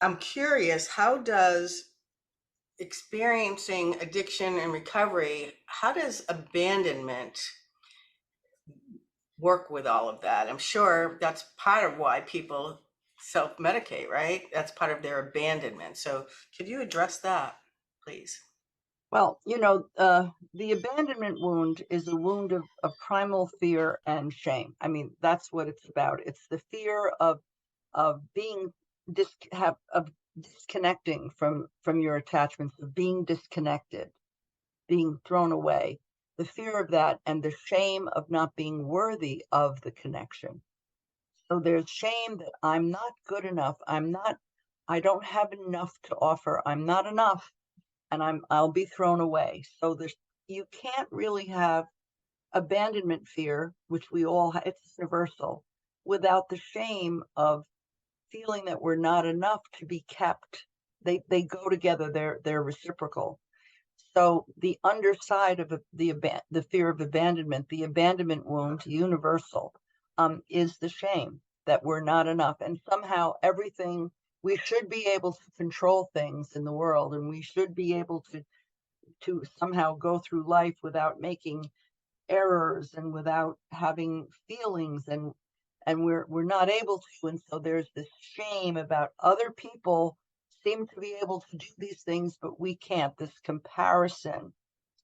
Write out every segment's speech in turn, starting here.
I'm curious, how does experiencing addiction and recovery, how does abandonment work with all of that? I'm sure that's part of why people self-medicate, right? That's part of their abandonment. So could you address that, please? Well, the abandonment wound is a wound of primal fear and shame. I mean, that's what it's about. It's the fear of being of disconnecting from your attachments, of being disconnected, being thrown away. The fear of that and the shame of not being worthy of the connection. So there's shame that I'm not good enough. I don't have enough to offer. I'm not enough and I'll be thrown away. So there's you can't really have abandonment fear, which we all it's universal, without the shame of feeling that we're not enough to be kept. They go together. They're reciprocal. So the underside of the fear of abandonment, the abandonment wound, universal, is the shame that we're not enough, and somehow everything we should be able to control things in the world, and we should be able to somehow go through life without making errors and without having feelings, and we're not able to, and so there's this shame about other people seem to be able to do these things but we can't, this comparison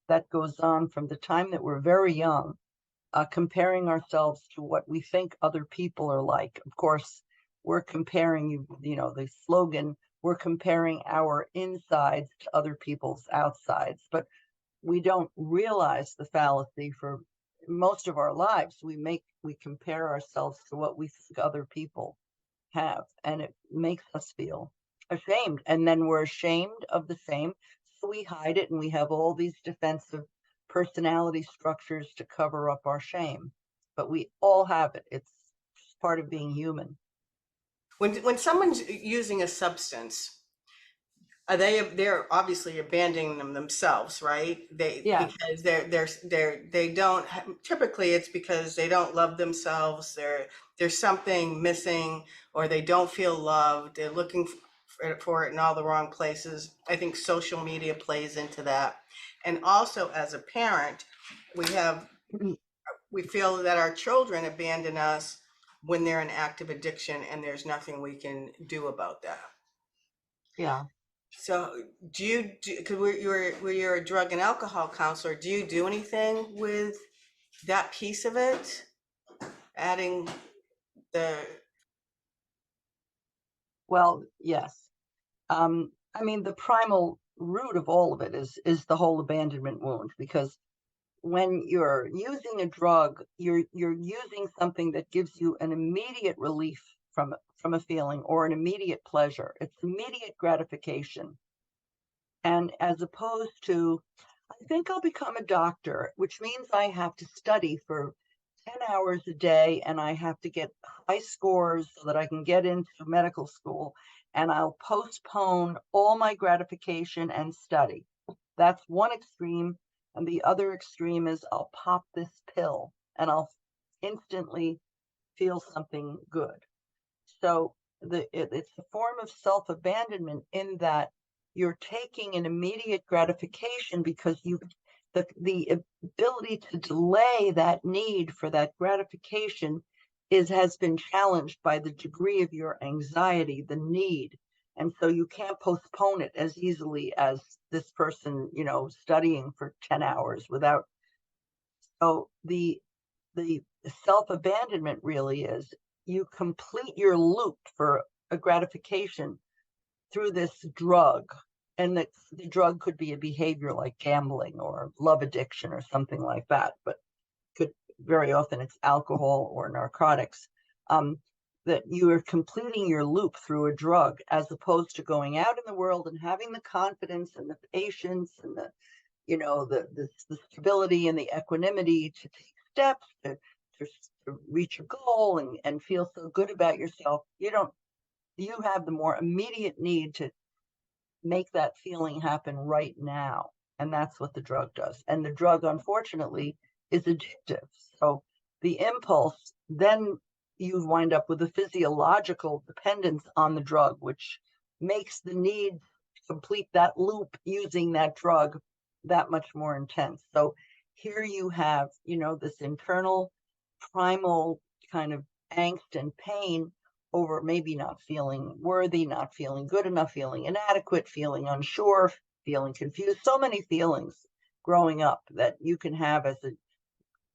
that goes on from the time that we're very young, comparing ourselves to what we think other people are like. Of course, we're comparing, the slogan, we're comparing our insides to other people's outsides, but we don't realize the fallacy. For most of our lives we compare ourselves to what we think other people have, and it makes us feel ashamed, and then we're ashamed of the same, so we hide it, and we have all these defensive personality structures to cover up our shame, but we all have it. It's part of being human. When someone's using a substance, they're obviously abandoning themselves, right? They Yeah. because they don't typically it's because they don't love themselves. There's something missing, or they don't feel loved. They're looking for it in all the wrong places. I think social media plays into that. And also as a parent, we have we feel that our children abandon us when they're in active addiction, and there's nothing we can do about that. Yeah. So do you do, because you're a drug and alcohol counselor, do you do anything with that piece of it? Adding the, Well, yes. I mean, the primal root of all of it is the whole abandonment wound, because when you're using a drug, you're using something that gives you an immediate relief from a feeling or an immediate pleasure. It's immediate gratification. And as opposed to, I think I'll become a doctor, which means I have to study for 10 hours a day and I have to get high scores so that I can get into medical school. And I'll postpone all my gratification and study. That's one extreme. And the other extreme is I'll pop this pill and I'll instantly feel something good. So it's a form of self-abandonment in that you're taking an immediate gratification because the ability to delay that need for that gratification has been challenged by the degree of your anxiety, the need. And so you can't postpone it as easily as this person, studying for 10 hours without. So the self-abandonment really is you complete your loop for a gratification through this drug. And the drug could be a behavior like gambling or love addiction or something like that, but could very often it's alcohol or narcotics. That you are completing your loop through a drug as opposed to going out in the world and having the confidence and the patience and the stability and the equanimity to take steps to, to reach a goal and feel so good about yourself. You have the more immediate need to make that feeling happen right now. And that's what the drug does. And the drug, unfortunately, is addictive. So the impulse, then you wind up with a physiological dependence on the drug, which makes the need to complete that loop using that drug that much more intense. So here you have, this internal primal kind of angst and pain over maybe not feeling worthy, not feeling good enough, feeling inadequate, feeling unsure, feeling confused. So many feelings growing up that you can have as a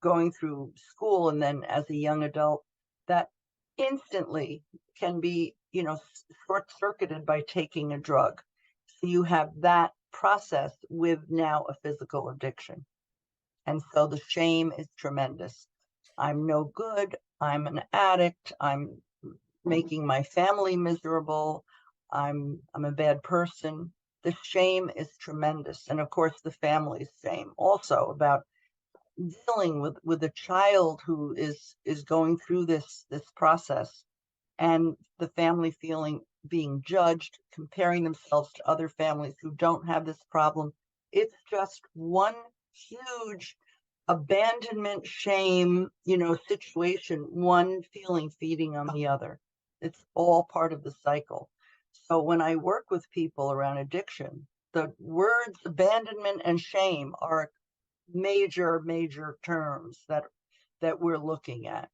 going through school and then as a young adult that instantly can be, short circuited by taking a drug. So you have that process with now a physical addiction. And so the shame is tremendous. I'm no good. I'm an addict. I'm making my family miserable. I'm a bad person. The shame is tremendous. And of course the family's shame also about dealing with a child who is going through this process, and the family feeling being judged, comparing themselves to other families who don't have this problem. It's just one huge abandonment, shame, situation, one feeling feeding on the other. It's all part of the cycle. So when I work with people around addiction, the words abandonment and shame are major terms that we're looking at.